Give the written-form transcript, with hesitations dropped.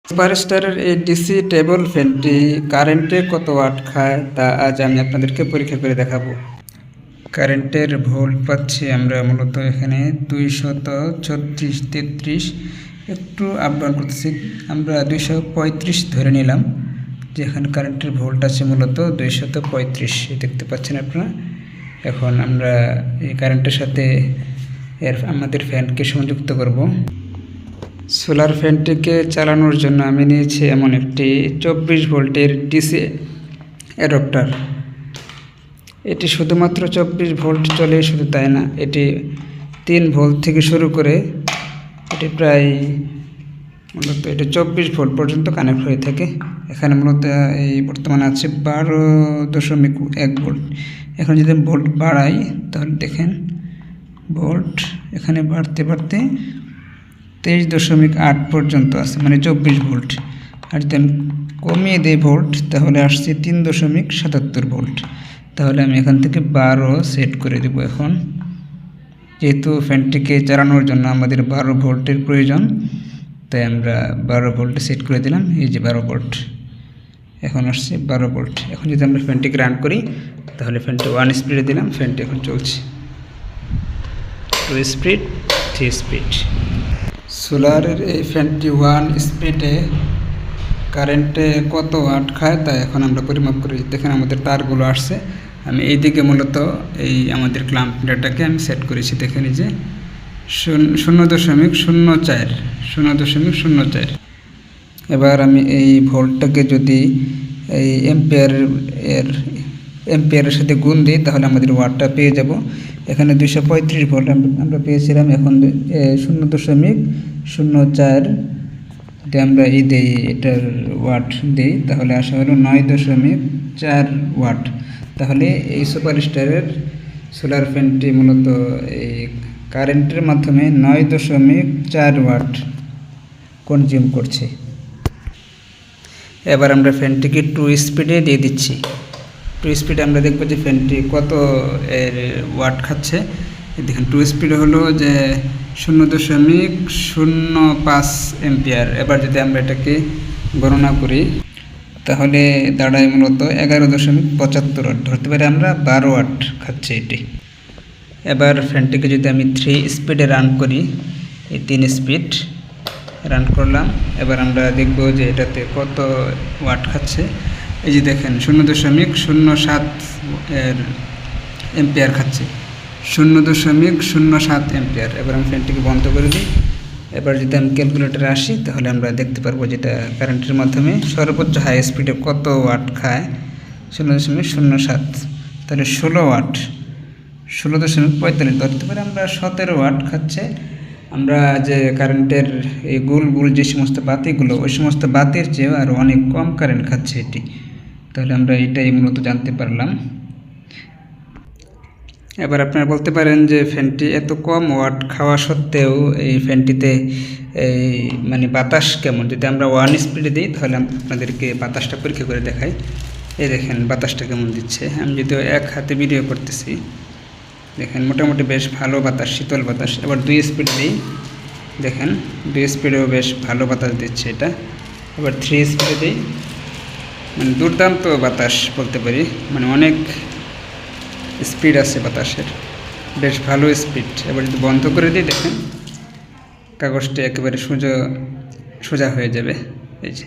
সুপারস্টারের এই DC table ফ্যানটি কারেন্টে কত ওয়াট খায় তা আজ আমি আপনাদেরকে পরীক্ষা করে দেখাবো। কারেন্টের ভোল্ট পাচ্ছি আমরা মূলত এখানে 236-33, একটু আপ ডাউন করতেছি। আমরা 235 ধরে নিলাম, যে এখানে কারেন্টের ভোল্ট আছে মূলত 235, দেখতে পাচ্ছেন আপনারা। এখন আমরা এই কারেন্টের সাথে আমাদের ফ্যানকে সংযুক্ত করব। সোলার ফ্যানটিকে চালানোর জন্য আমি নিয়েছি এমন একটি 24 ভোল্টের ডিসি অ্যাডাপ্টার। এটি শুধুমাত্র 24 ভোল্ট চলে, শুধু তাই না, এটি 3 ভোল্ট থেকে শুরু করে এটি প্রায় মূলত এটি 24 ভোল্ট পর্যন্ত কানেক্ট হয়ে থাকে। এখানে মূলত এই বর্তমানে আছে 12.1 ভোল্ট। এখন যদি ভোল্ট বাড়াই তাহলে দেখেন ভোল্ট এখানে বাড়তে বাড়তে 23.8 পর্যন্ত আছে, মানে 24 ভোল্ট। আর যদি আমি কমিয়ে দিই ভোল্ট তাহলে আসছে 3.77 ভোল্ট। তাহলে আমি এখান থেকে 12 সেট করে দেব। এখন যেহেতু ফ্যানটিকে চালানোর জন্য আমাদের 12 ভোল্টের প্রয়োজন, তাই আমরা 12 ভোল্টে সেট করে দিলাম। এই যে 12 ভোল্ট, এখন আসছে 12 ভোল্ট। এখন যদি আমরা ফ্যানটিকে রান করি তাহলে ফ্যানটি 1 স্পিডে দিলাম, ফ্যানটি এখন চলছে 2 স্পিড 3 স্পিড। সোলারের এই ফ্যানটি 1 স্পিডে কারেন্টে কত ওয়াট খায় তা এখন আমরা পরিমাপ করি। দেখেন আমাদের তারগুলো আসছে, আমি এই দিকে মূলত এই আমাদের ক্লাম্প মিটারটাকে আমি সেট করেছি। দেখেন এই যে 0.04। এবার আমি এই ভোল্টটাকে যদি এই এম্পিয়ারের সাথে গুণ দিই তাহলে আমাদের ওয়াটটা পেয়ে যাব। এখানে 235 ভোল্ট আমরা পেয়েছিলাম, এখন 0.04 যদি আমরা দিই, এটার ওয়াট দিই তাহলে আসা হলো 9.4 ওয়াট। তাহলে এই সুপারস্টারের সোলার ফ্যানটি মূলত এই কারেন্টের মাধ্যমে 9.4 ওয়াট কনজিউম করছে। এবার আমরা ফ্যানটিকে 2 স্পিডে দিয়ে দিচ্ছি। 2 স্পিডে আমরা দেখব যে ফ্যানটি কত এর ওয়াট খাচ্ছে। দেখেন 2 স্পিড হলো যে 0.05 এম্পিয়ার। এবার যদি আমরা এটাকে গণনা করি তাহলে দাঁড়ায় মূলত 11.75 ওয়াট। ধরতে পারি আমরা 12 ওয়াট খাচ্ছে এটি। এবার ফ্যানটিকে যদি আমি 3 স্পিডে রান করি, এই 3 স্পিড রান করলাম, এবার আমরা দেখব যে এটাতে কত ওয়াট খাচ্ছে। এই যে দেখেন 0.07 এর এম্পিয়ার খাচ্ছে, 0.07 এম্পিয়ার। এবার আমি ফ্যানটিকে বন্ধ করে দিই। এবার যদি আমি ক্যালকুলেটরে আসি তাহলে আমরা দেখতে পারবো যেটা কারেন্টের মাধ্যমে সর্বোচ্চ হাই স্পিডে কত ওয়াট খায়, 0.07। তাহলে 16 ওয়াট, 16.45 ধরতে পারি আমরা 17 ওয়াট খাচ্ছে। আমরা যে কারেন্টের এই গোল গোল যে সমস্ত বাতিগুলো, ওই সমস্ত বাতির চেয়েও আরও অনেক কম কারেন্ট খাচ্ছে এটি। তাহলে আমরা এটাই মূলত জানতে পারলাম। এবার আপনারা বলতে পারেন যে ফ্যানটি এত কম ওয়াট খাওয়া সত্ত্বেও এই ফ্যানটিতে এই মানে বাতাস কেমন। যদি আমরা 1 স্পিডে দিই তাহলে আপনাদেরকে বাতাসটা পরীক্ষা করে দেখাই। এই দেখেন বাতাসটা কেমন দিচ্ছে। আমি যদিও এক হাতে ভিডিও করতেছি, দেখেন মোটামুটি বেশ ভালো বাতাস, শীতল বাতাস। এবার 2 স্পিড দিই, দেখেন 2 স্পিডেও বেশ ভালো বাতাস দিচ্ছে এটা। এবার 3 স্পিডে দিই, মানে দুর্দান্ত বাতাস বলতে পারি, মানে অনেক স্পিড আছে বাতাসের, বেশ ভালো স্পিড। এবার যদি বন্ধ করে দিই দেখেন কাগজটি একেবারে সোজা হয়ে যাবে। এই যে